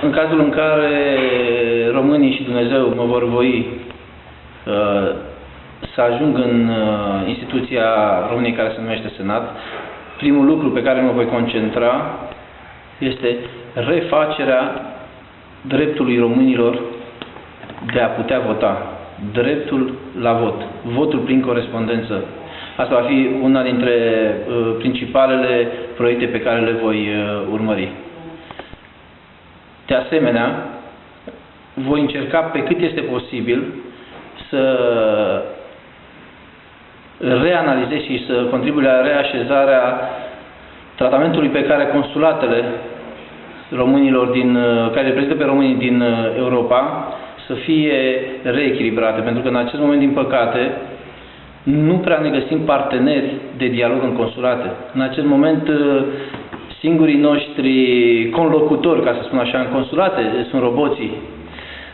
În cazul în care românii și Dumnezeu mă vor voi să ajung în instituția României care se numește Senat, primul lucru pe care mă voi concentra este refacerea dreptului românilor de a putea vota. Dreptul la vot. Votul prin corespondență. Asta va fi una dintre principalele proiecte pe care le voi urmări. De asemenea, voi încerca pe cât este posibil să reanalizez și să contribui la reașezarea tratamentului pe care consulatele românilor care reprezintă pe românii din Europa să fie reechilibrate, pentru că în acest moment, din păcate, nu prea ne găsim parteneri de dialog în consulate. În acest moment, singurii noștri conlocutori, ca să spun așa, în consulate sunt roboții.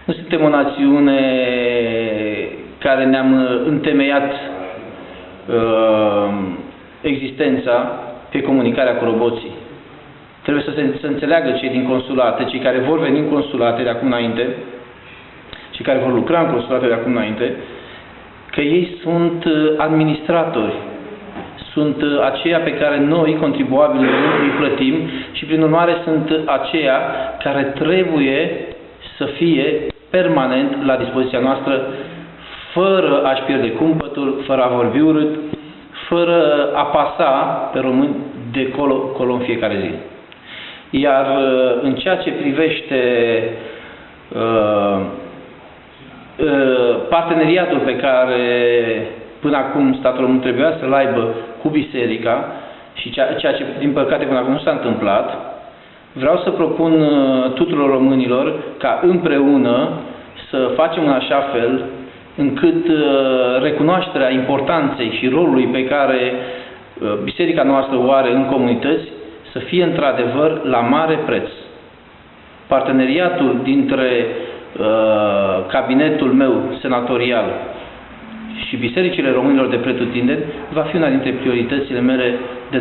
Nu suntem o națiune care ne-am întemeiat existența pe comunicarea cu roboții. Trebuie să înțeleagă cei din consulate, cei care vor veni în consulate de acum înainte, cei care vor lucra în consulate de acum înainte, că ei sunt administratori, sunt aceia pe care noi, contribuabilii, îi plătim și, prin urmare, sunt aceia care trebuie să fie permanent la dispoziția noastră, fără a-și pierde cumpătul, fără a vorbi urât, fără a pasa pe români de colo în fiecare zi. Iar în ceea ce privește parteneriatul pe care până acum statul român trebuia să-l aibă cu biserica și ceea ce din păcate până acum nu s-a întâmplat, vreau să propun tuturor românilor ca împreună să facem în așa fel încât recunoașterea importanței și rolului pe care biserica noastră o are în comunități să fie într-adevăr la mare preț. Parteneriatul dintre cabinetul meu senatorial și bisericile românilor de pretutindeni va fi una dintre prioritățile mele de